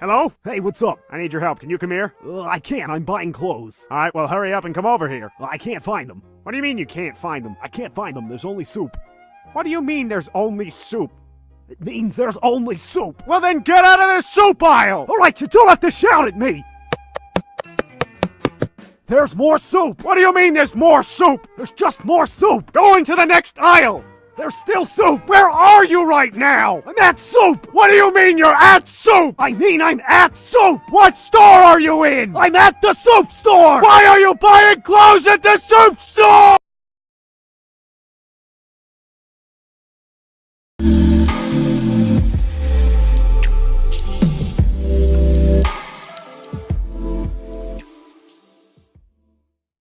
Hello? Hey, what's up? I need your help. Can you come here? I can't. I'm buying clothes. Alright, well hurry up and come over here. I can't find them. What do you mean you can't find them? I can't find them. There's only soup. What do you mean there's only soup? It means there's only soup. Well then get out of the soup aisle! Alright, you don't have to shout at me! There's more soup! What do you mean there's more soup? There's just more soup! Go into the next aisle! There's still soup! Where are you right now? I'm at soup! What do you mean you're at soup? I mean I'm at soup! What store are you in? I'm at the soup store! Why are you buying clothes at the soup store?